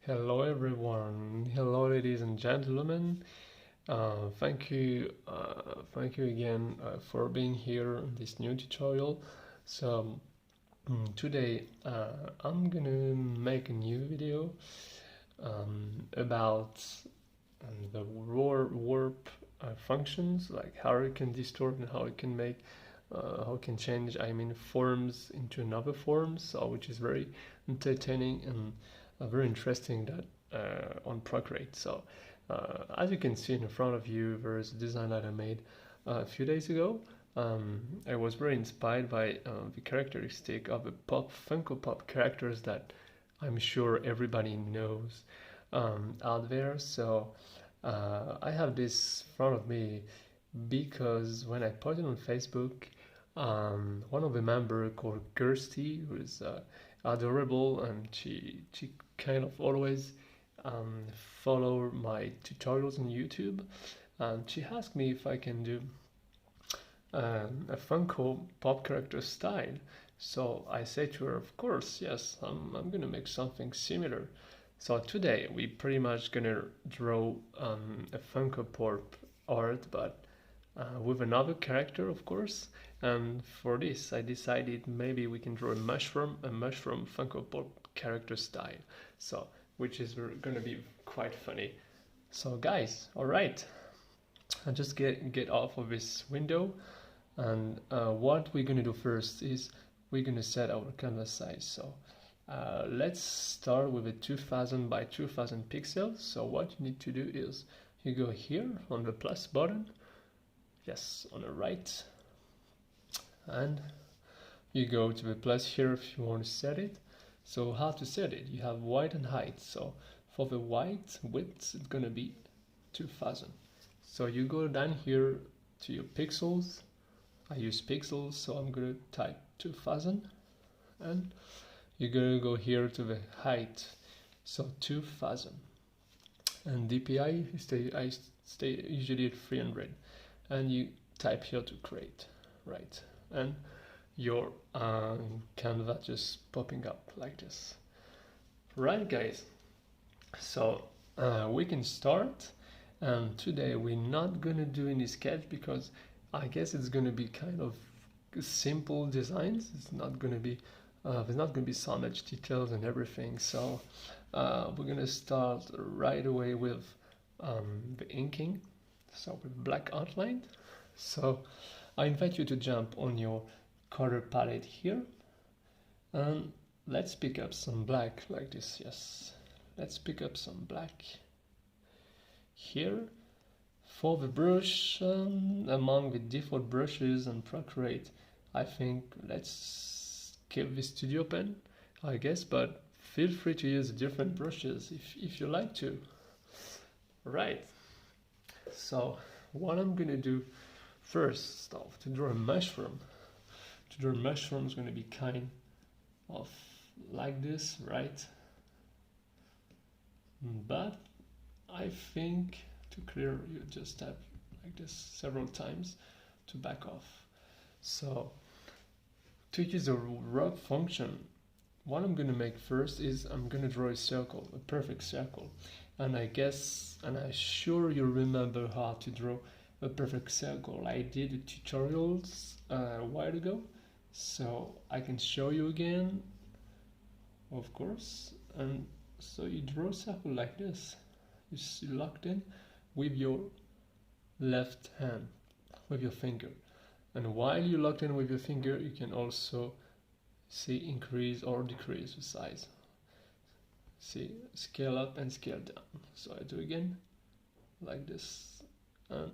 Hello everyone, hello ladies and gentlemen. Thank you again for being here in this new tutorial. So today I'm gonna make a new video about the warp functions, like how it can distort and how it can make, how it can change, forms into another forms, so which is very entertaining and very interesting that on Procreate. So as you can see in front of you, there is a design that I made a few days ago. I was very inspired by the characteristic of the Funko Pop characters that I'm sure everybody knows out there. So I have this in front of me because when I posted on Facebook, one of the members called Kirsty, who is adorable, and she kind of always follow my tutorials on YouTube, and she asked me if I can do a Funko Pop character style. So I say to her, of course, yes, I'm gonna make something similar. So today we pretty much gonna draw a Funko Pop art, but with another character, of course. And for this, I decided maybe we can draw a mushroom Funko Pop character style. So, which is gonna be quite funny. So, guys, all right, I just get off of this window, and what we're gonna do first is we're gonna set our canvas size. So. Let's start with a 2000 by 2000 pixels. So what you need to do is you go here on the plus button, yes, on the right, and you go to the plus here if you want to set it. So how to set it? You have width and height. So for the width width, it's gonna be 2000. So you go down here to your pixels. I use pixels, so I'm gonna type 2000, and you're gonna go here to the height, so 2000, and DPI I stay usually at 300, and you type here to create, right? And your canvas just popping up like this, right, guys? So we can start. And today we're not gonna do any sketch because I guess it's gonna be kind of simple designs. It's not gonna be there's not going to be so much details and everything, so we're going to start right away with the inking, so with black outline. So I invite you to jump on your color palette here, and let's pick up some black like this. Yes, let's pick up some black here. For the brush, among the default brushes and Procreate, I think let's keep the studio pen, I guess, but feel free to use different brushes if you like to. Right, so what I'm gonna do first off, to draw a mushroom. To draw a mushroom is gonna be kind of like this, right? But I think to clear, you just tap like this several times to back off. So to use a rub function, what I'm going to make first is I'm going to draw a circle, a perfect circle. And I guess, and I'm sure you remember how to draw a perfect circle. I did tutorials a while ago, so I can show you again, of course. And so you draw a circle like this. You locked in with your left hand, with your finger. And while you're locked in with your finger, you can also see increase or decrease the size. See, scale up and scale down. So I do again, like this, and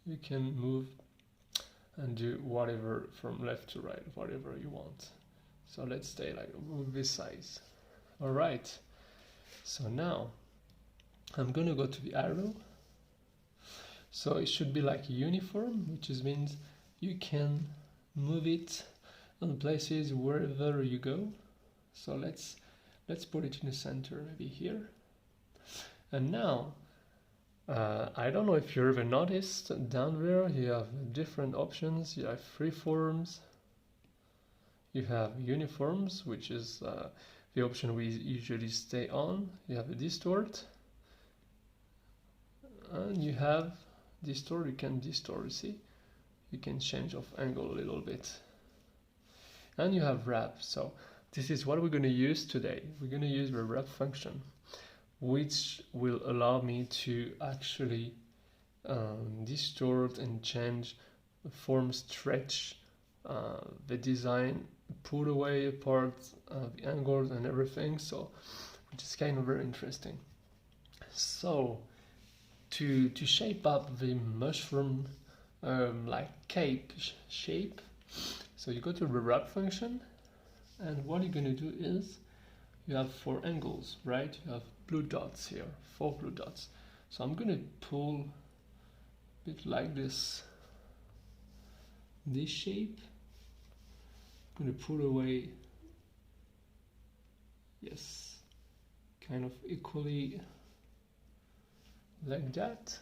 you can move and do whatever from left to right, whatever you want. So let's stay like with this size. All right. So now I'm gonna go to the arrow. So it should be like uniform, which means you can move it on places wherever you go. So let's put it in the center, maybe here. And now, I don't know if you ever noticed, down there you have different options. You have freeforms, you have uniforms, which is the option we usually stay on. You have a distort, and you have distort. You can distort, see? You can change of angle a little bit. And you have wrap. So this is what we're going to use today. We're going to use the wrap function, which will allow me to actually distort and change the form, stretch the design, pull away apart the angles and everything. So which is kind of very interesting. So to shape up the mushroom like cape shape, so you go to the wrap function, and what you're going to do is you have 4 angles, right? You have blue dots here, 4 blue dots. So I'm going to pull a bit like this shape. I'm going to pull away, yes, kind of equally like that.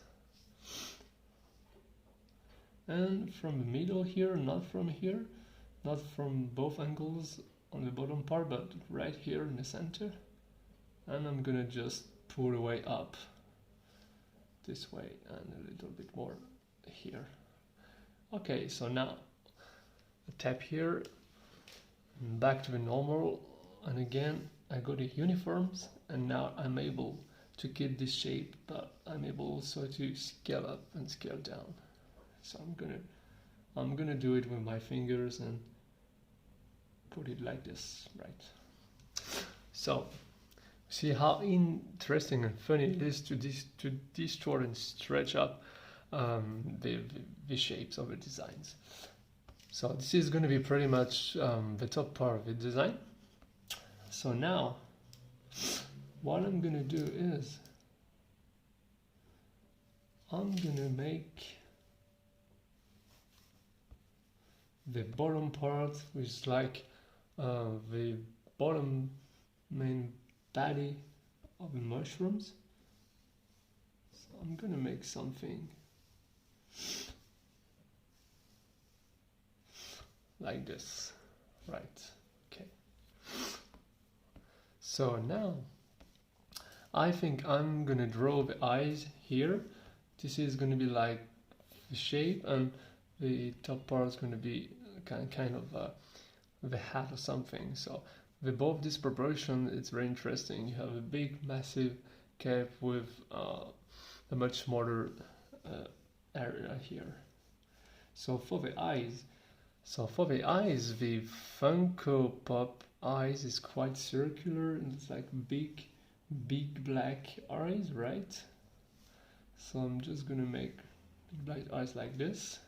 And from the middle here, not from here, not from both angles on the bottom part, but right here in the center. And I'm gonna just pull away up this way and a little bit more here. Okay, so now I tap here, back to the normal, and again I go to uniforms, and now I'm able to keep this shape, but I'm able also to scale up and scale down. So I'm gonna do it with my fingers and put it like this, right? So see how interesting and funny it is to distort and stretch up the shapes of the designs. So this is going to be pretty much the top part of the design. So now what I'm going to do is I'm going to make the bottom part, which is like the bottom main body of the mushrooms. So I'm going to make something like this, right? Okay. So now I think I'm gonna draw the eyes here. This is gonna be like the shape, and the top part is gonna be kind of the hat or something. So with both this proportion, it's very interesting. You have a big, massive cap with a much smaller area here. So for the eyes, the Funko Pop eyes is quite circular, and it's like big black eyes, right? So I'm just gonna make big black eyes like this.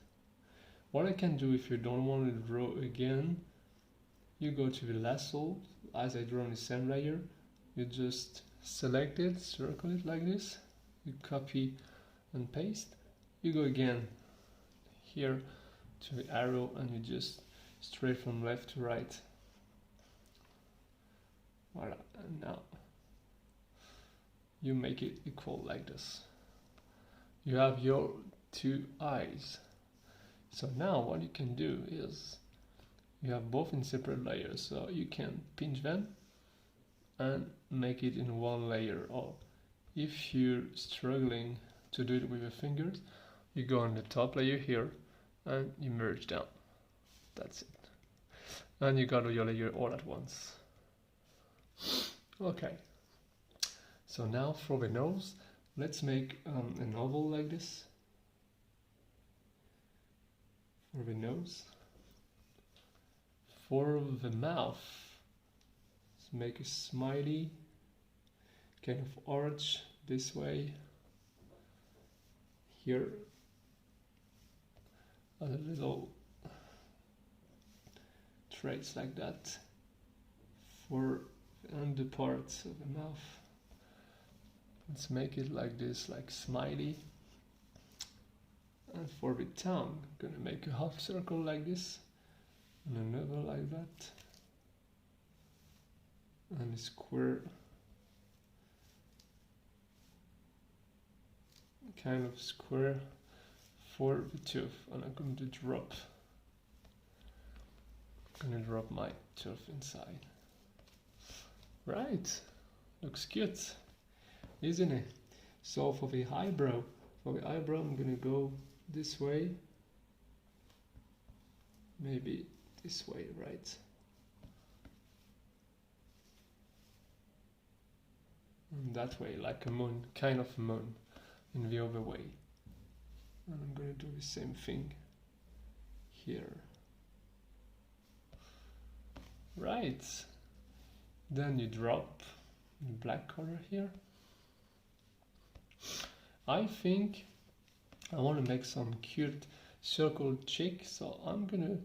What I can do if you don't want to draw again, you go to the lasso, as I draw on the same layer, you just select it, circle it like this, you copy and paste, you go again here to the arrow, and you just straight from left to right. Voila, and now you make it equal like this. You have your 2 eyes. So now what you can do is you have both in separate layers, so you can pinch them and make it in one layer, or if you're struggling to do it with your fingers, you go on the top layer here and you merge down. That's it. And you got your layer all at once. Okay. So now for the nose, let's make an oval like this. For the nose. For the mouth, let's make a smiley kind of arch this way. Here, a little traits like that for the under parts of the mouth. Let's make it like this, like smiley. And for the tongue, I'm gonna make a half circle like this, and another like that, and a square, kind of square for the tooth. And I'm going to drop my tooth inside. Right, looks cute, isn't it? So for the eyebrow, I'm gonna go this way, maybe this way, right? And that way, like a moon, kind of a moon, in the other way. And I'm gonna do the same thing here. Right. Then you drop the black color here. I think I want to make some cute circle cheek, so I'm gonna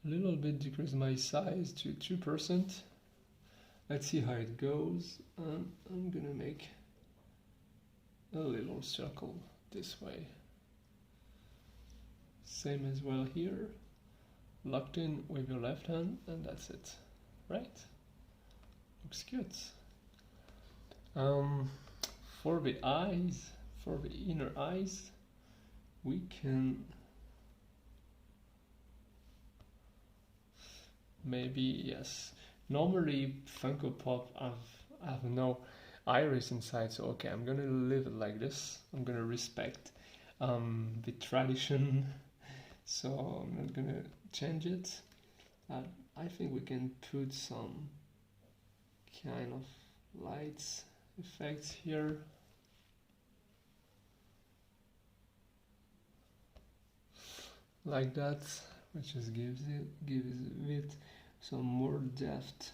a little bit decrease my size to 2%. Let's see how it goes, and I'm gonna make a little circle this way. Same as well here, locked in with your left hand, and that's it, right? Looks cute. For the eyes, for the inner eyes, we can maybe, yes. Normally Funko Pop have no iris inside, so okay, I'm gonna leave it like this. I'm gonna respect the tradition, so I'm not gonna change it. I think we can put some kind of lights effects here. Like that, which just gives it some more depth,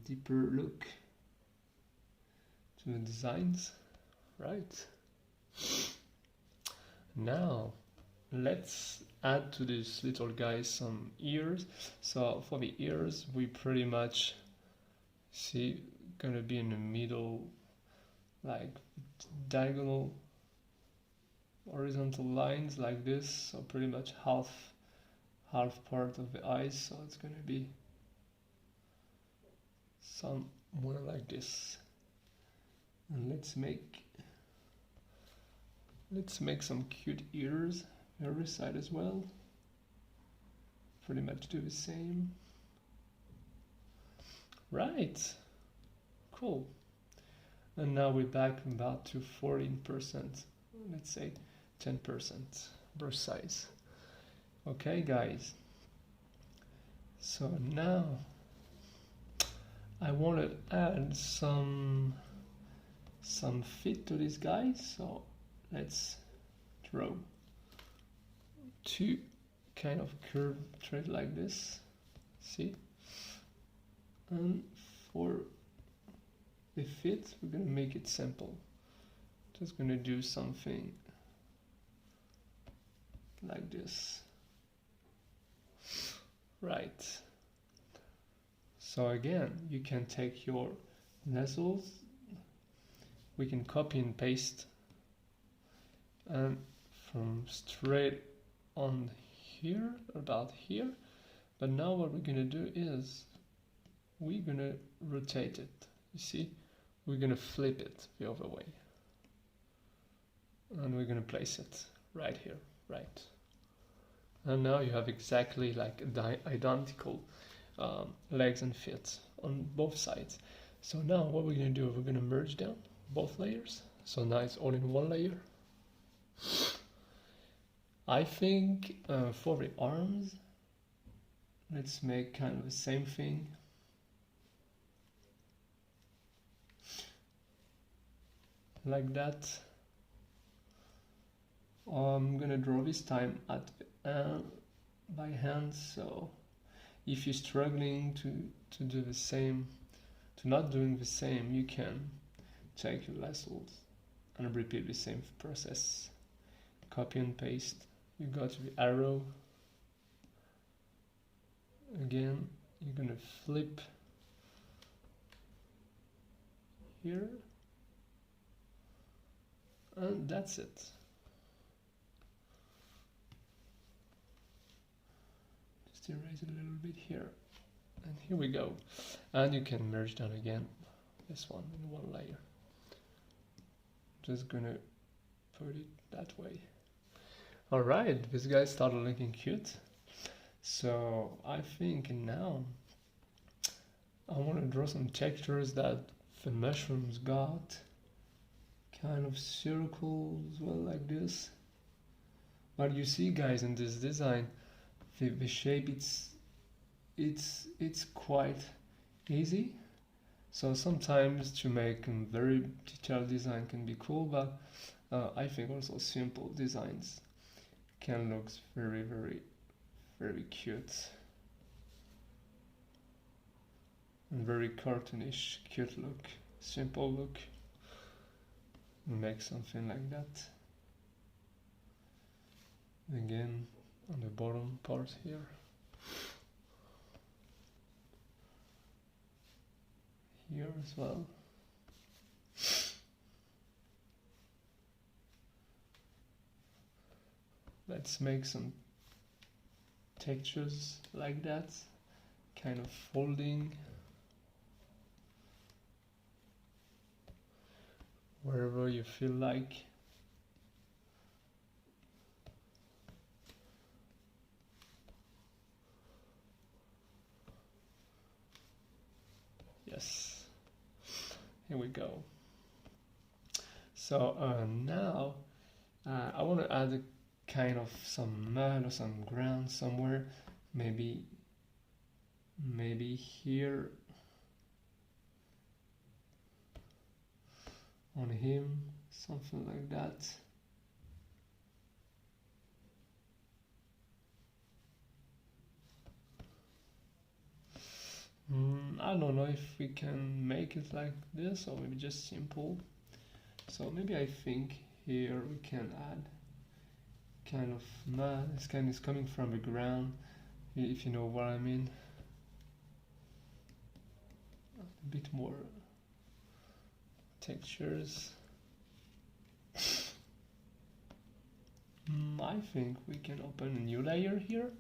deeper look to the designs, right? Now let's add to this little guy some ears. So for the ears, we pretty much see gonna be in the middle, like diagonal horizontal lines like this, so pretty much half part of the eyes, so it's gonna be somewhere like this. And let's make some cute ears every side as well. Pretty much do the same. Right, cool. And now we're back about to 14%, let's say 10% brush size. Okay guys, so now I want to add some fit to this guy, so let's draw two kind of curved thread like this, see? And for the fit, we're gonna make it simple. Just gonna do something like this. Right. So again, you can take your nasals, we can copy and paste, and from straight on here, about here. But now what we're gonna do is we're gonna rotate it. You see, we're gonna flip it the other way, and we're gonna place it right here, right? And now you have exactly like identical legs and feet on both sides. So now what we're gonna do, we're gonna merge down both layers. So now it's all in one layer. I think for the arms, let's make kind of the same thing. Like that. I'm gonna draw this time at by hand, so if you're struggling to do the same, to not doing the same, you can take your lassos and repeat the same process. Copy and paste. You go to the arrow. Again, you're gonna flip here, and that's it. Just erase it a little bit here, and here we go. And you can merge down again this one in one layer. Just gonna put it that way. Alright, this guy started looking cute. So I think now I want to draw some textures that the mushrooms got, kind of circles, well, like this. But you see, guys, in this design, the shape it's quite easy. So sometimes to make a very detailed design can be cool, but I think also simple designs can look very, very, very cute and very cartoonish, cute look, simple look. Make something like that. Again, on the bottom part here. Here as well. Let's make some textures like that, kind of folding wherever you feel like. Yes, here we go. So now I want to add a kind of some mud or some ground somewhere, maybe here on him, something like that. I don't know if we can make it like this or maybe just simple. So maybe I think here we can add kind of mud. This kind is coming from the ground, if you know what I mean. A bit more textures. I think we can open a new layer here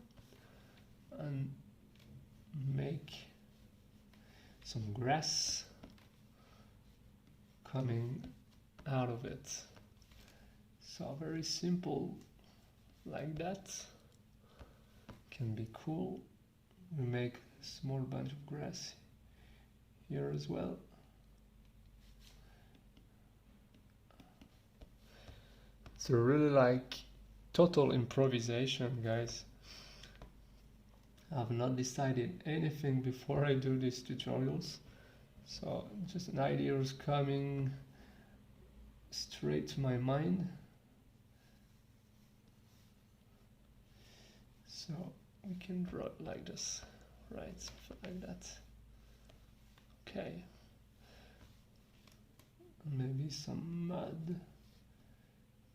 and make some grass coming out of it. So very simple like that. Can be cool. We make a small bunch of grass here as well. It's really like total improvisation, guys. I've not decided anything before I do these tutorials, so just an idea is coming straight to my mind. So we can draw it like this, right? Like that. Okay. Maybe some mud,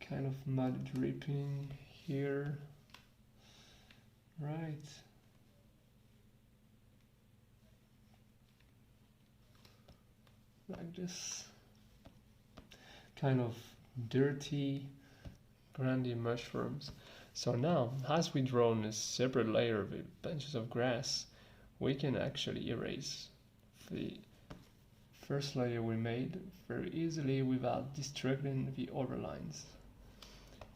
kind of mud dripping here, right? Like this, kind of dirty, grandy mushrooms. So now, as we draw on a separate layer with bunches of grass, we can actually erase the first layer we made very easily without disturbing the overlines.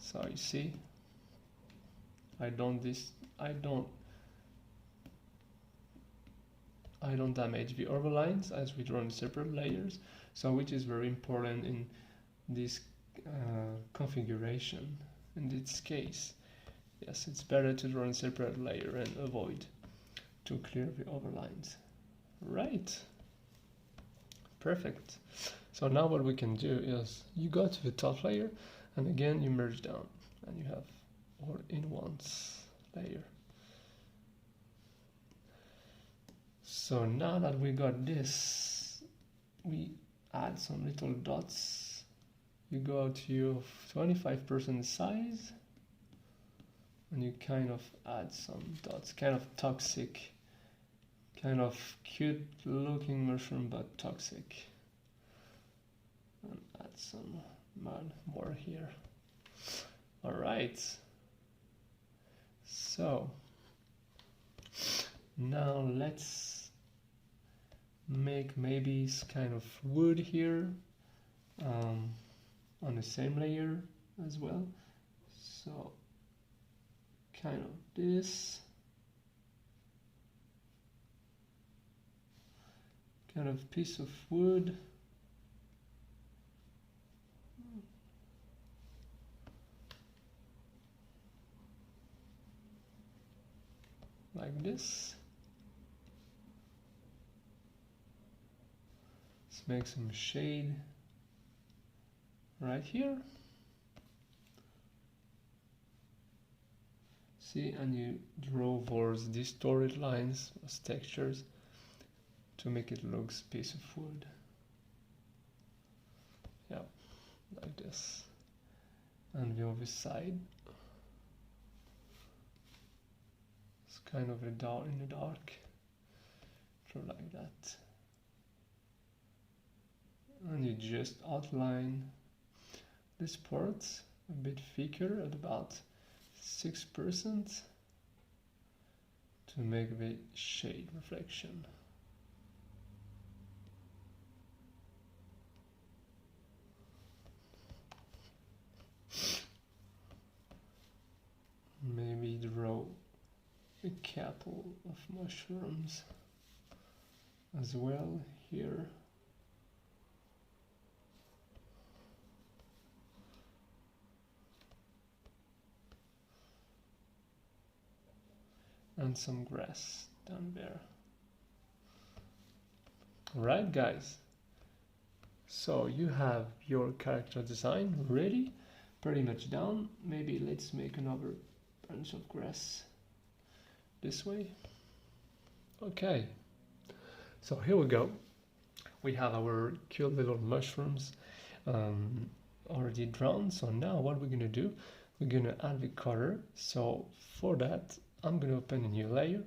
So you see, I don't damage the overlines as we draw in separate layers, so which is very important in this configuration. In this case, yes, it's better to draw in separate layer and avoid to clear the overlines. Right, perfect. So now what we can do is you go to the top layer and again you merge down and you have all in one layer. So now that we got this, we add some little dots. You go to your 25% size and you kind of add some dots, kind of toxic, kind of cute looking mushroom but toxic. And add some mud more here. Alright, so now let's make maybe kind of wood here on the same layer as well. So kind of this, kind of piece of wood. Like this. Let's make some shade right here. See, and you draw those distorted lines as textures to make it look piece of wood. Yeah, like this. And the other side, it's kind of in the dark, draw like that. And you just outline this part a bit thicker at about 6% to make the shade reflection. Maybe draw a couple of mushrooms as well here. And some grass down there. Alright guys, so you have your character design ready, pretty much done. Maybe let's make another bunch of grass this way. Okay, so here we go. We have our cute little mushrooms already drawn. So now what we're gonna do, we're gonna add the color. So for that, I'm going to open a new layer.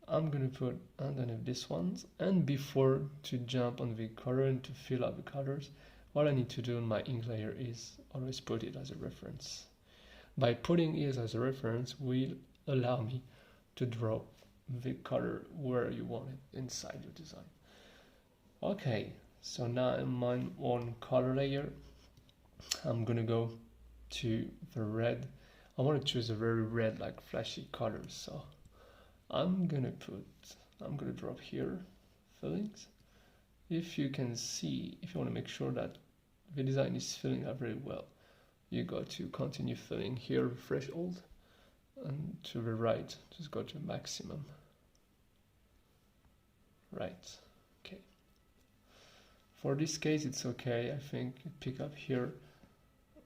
I'm going to put underneath this one, and before to jump on the color and to fill out the colors, what I need to do on my ink layer is always put it as a reference. By putting it as a reference will allow me to draw the color where you want it inside your design. Okay, so now in my own color layer, I'm going to go to the red. I want to choose a very red, like flashy color, so I'm gonna drop here fillings. If you can see, if you want to make sure that the design is filling up very well, you go to continue filling here, threshold, and to the right, just go to maximum. Right, okay. For this case, it's okay. I think you pick up here,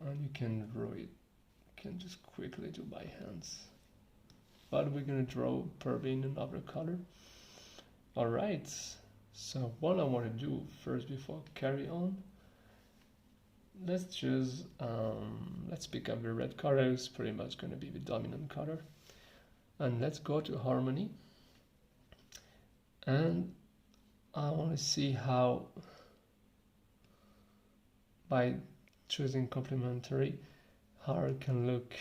and you can draw it. Can just quickly do by hands, but we're gonna draw probably in another color. All right, so what I want to do first before carry on, let's choose let's pick up the red color. It's pretty much going to be the dominant color, and let's go to harmony, and I want to see how by choosing complementary how it can look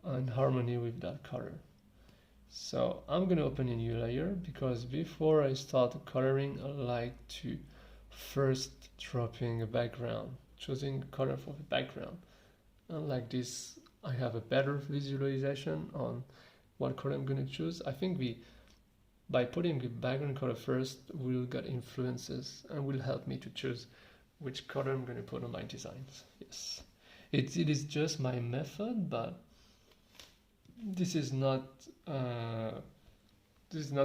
in harmony with that color. So I'm going to open a new layer, because before I start coloring, I like to first dropping a background, choosing a color for the background, and like this I have a better visualization on what color I'm going to choose. I think by putting the background color first will get influences and will help me to choose which color I'm going to put on my designs. Yes. It is just my method, but this is not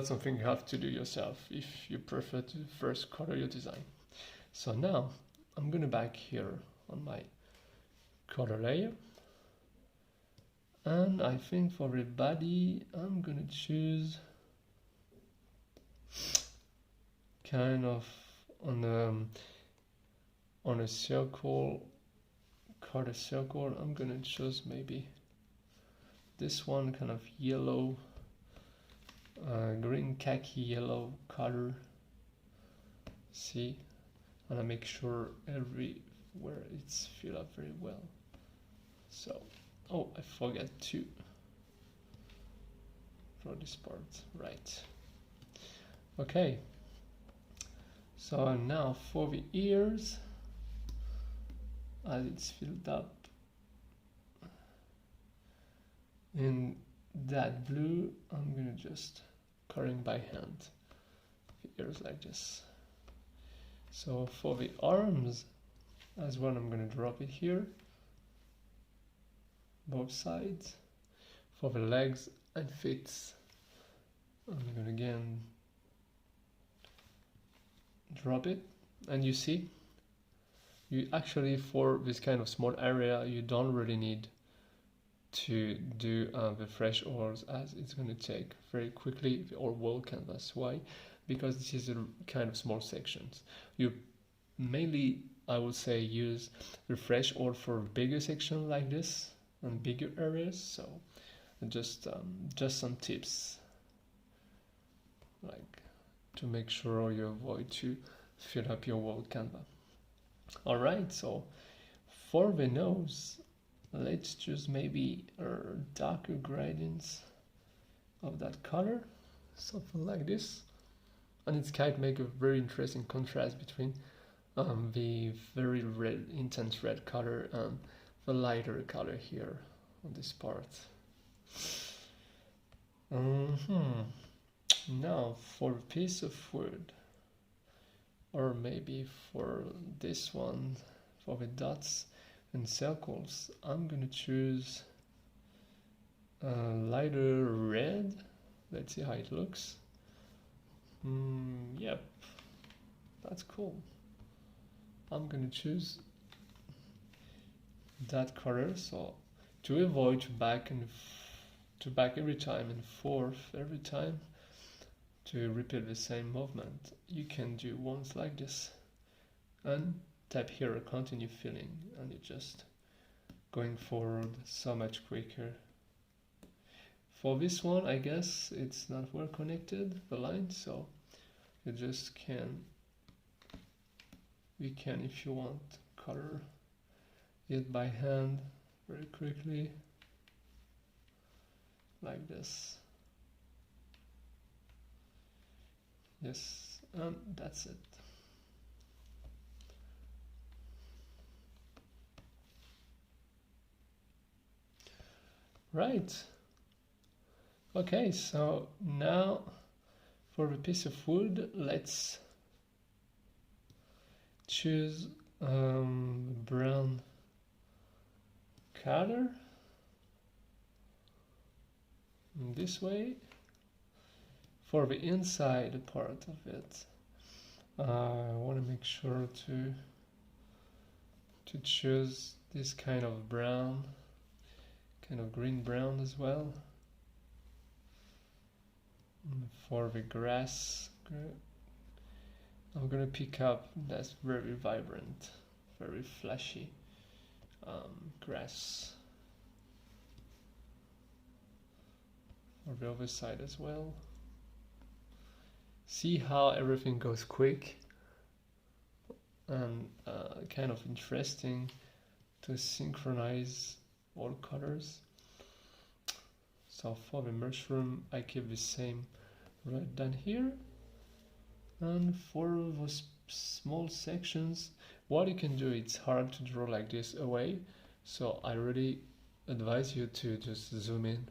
something you have to do yourself if you prefer to first color your design. So now I'm going to back here on my color layer, and I think for the body I'm going to choose kind of on a circle. Cut a circle. I'm gonna choose maybe this one, kind of yellow, green khaki yellow color. See, and I make sure everywhere it's filled up very well. So, oh, I forgot to draw this part. Right. Okay. So now for the ears, as it's filled up in that blue, I'm gonna just coloring by hand the appears like this. So for the arms as well, I'm going to drop it here, both sides. For the legs and feet, I'm going to again drop it, and you see, you actually, for this kind of small area, you don't really need to do the fresh ores, as it's going to take very quickly or wall canvas. Why? Because this is a kind of small sections. You mainly, I would say, use the fresh ore for bigger section like this and bigger areas. So just some tips, like to make sure you avoid to fill up your wall canvas. All right, so for the nose, let's choose maybe darker gradients of that color, something like this, and it's kind of make a very interesting contrast between the very red, intense red color and the lighter color here on this part. Now for a piece of wood, or maybe for this one, for the dots and circles, I'm gonna choose lighter red. Let's see how it looks. Yep, that's cool. I'm gonna choose that color, so to avoid to back every time and forth every time to repeat the same movement, you can do once like this and tap here, continue filling, and it's just going forward so much quicker. For this one, I guess it's not well connected, the line, so you just can, if you want, color it by hand very quickly, like this. Yes, and that's it. Right. Okay, so now for a piece of wood, let's choose brown color this way. For the inside part of it, I want to make sure to choose this kind of brown, kind of green brown as well. For the grass, I'm gonna pick up that's very vibrant, very flashy grass. For the other side as well. See how everything goes quick and kind of interesting to synchronize all colors. So for the mushroom, I keep the same red down here, and for those small sections, what you can do, it's hard to draw like this away, so I really advise you to just zoom in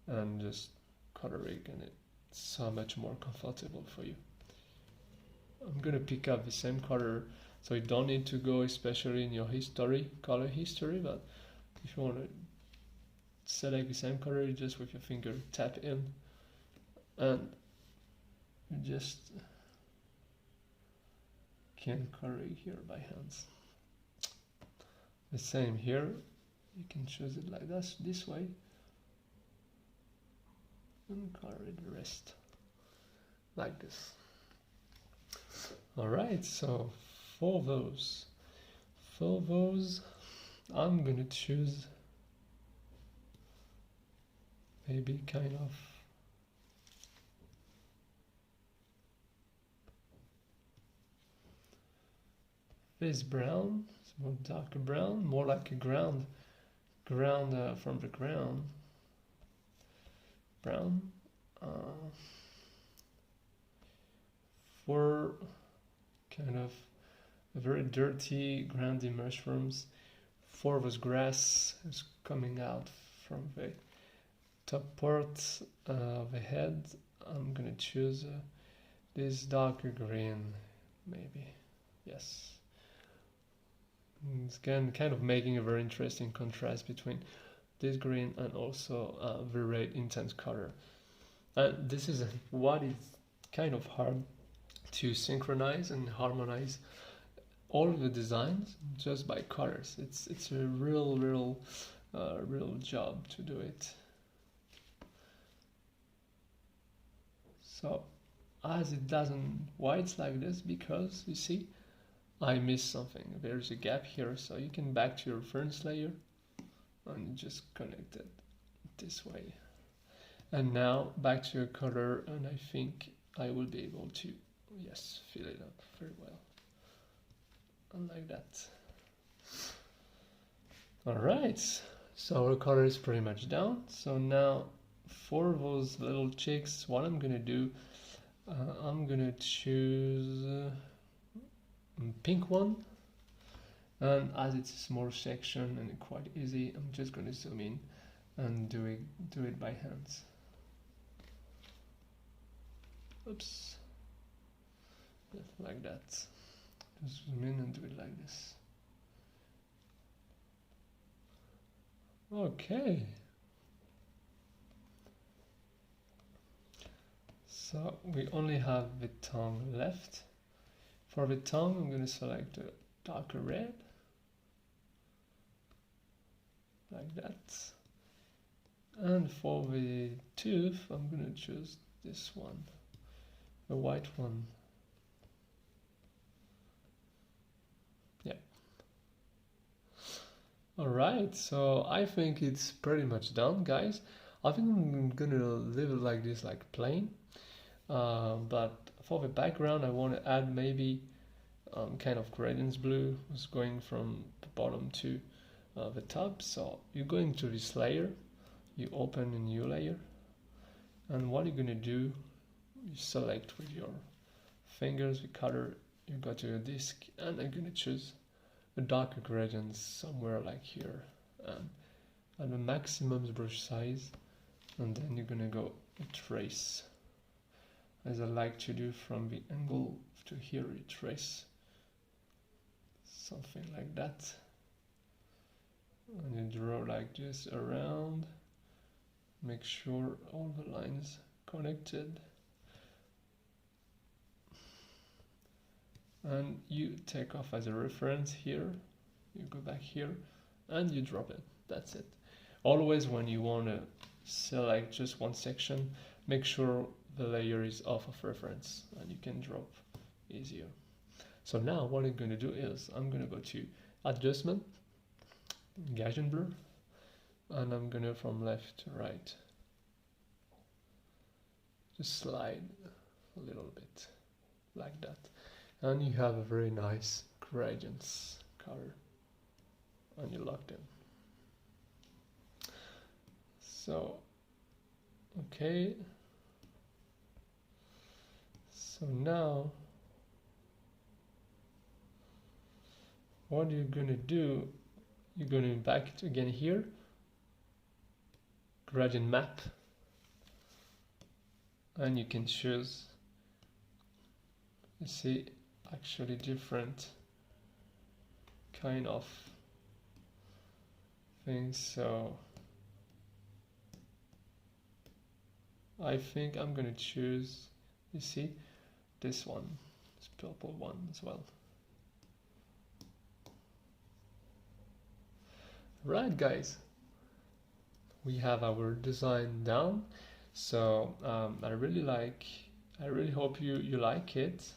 and just color it, and it's so much more comfortable for you. I'm gonna pick up the same color, so you don't need to go especially in your color history, but if you want to select the same color, you just with your finger tap in and you just can color it here by hands. The same here, you can choose it like this way, and color it the rest like this. Alright, so for those I'm gonna choose maybe kind of this brown, it's more darker brown, more like a ground from the ground brown. For kind of a very dirty groundy mushrooms, for those grass is coming out from the top part of the head, I'm gonna choose this darker green, maybe. Yes. It's kind of making a very interesting contrast between this green and also the red intense color. And this is what is kind of hard to synchronize and harmonize all of the designs just by colors. It's a real job to do it. So as it doesn't, why it's like this, because you see I missed something. There's a gap here, so you can back to your reference layer and just connect it this way. And now back to your color, and I think I will be able to, yes, fill it up very well. And like that. Alright, so our color is pretty much down. So now for those little chicks, what I'm gonna do, I'm gonna choose pink one, and as it's a small section and quite easy, I'm just going to zoom in and do it by hands. Oops, like that. Just zoom in and do it like this. Okay, so we only have the tongue left. For the tongue, I'm going to select a darker red, like that. And for the tooth, I'm going to choose this one, the white one. Yeah. Alright, so I think it's pretty much done, guys. I think I'm going to leave it like this, like plain. But for the background, I want to add maybe kind of gradients blue, was going from the bottom to the top. So you go into this layer, you open a new layer, and what you're going to do, you select with your fingers the color, you go to your disk, and I'm going to choose a darker gradient somewhere like here, and the maximum brush size, and then you're going to go trace, as I like to do from the angle to here, you trace something like that, and you draw like this around, make sure all the lines connected, and you take off as a reference here, you go back here and you drop it. That's it. Always when you want to select just one section, make sure the layer is off of reference and you can drop easier. So now what I'm going to do is I'm going to go to adjustment, Gaussian blur, and I'm going to from left to right just slide a little bit like that, and you have a very nice gradients color, and you lock them. So okay, so now what you're gonna do, you're gonna back it again here, gradient map, and you can choose, you see, actually different kind of things. So I think I'm gonna choose, you see, this one, this purple one as well. Right, guys, we have our design down. So I really hope you like it.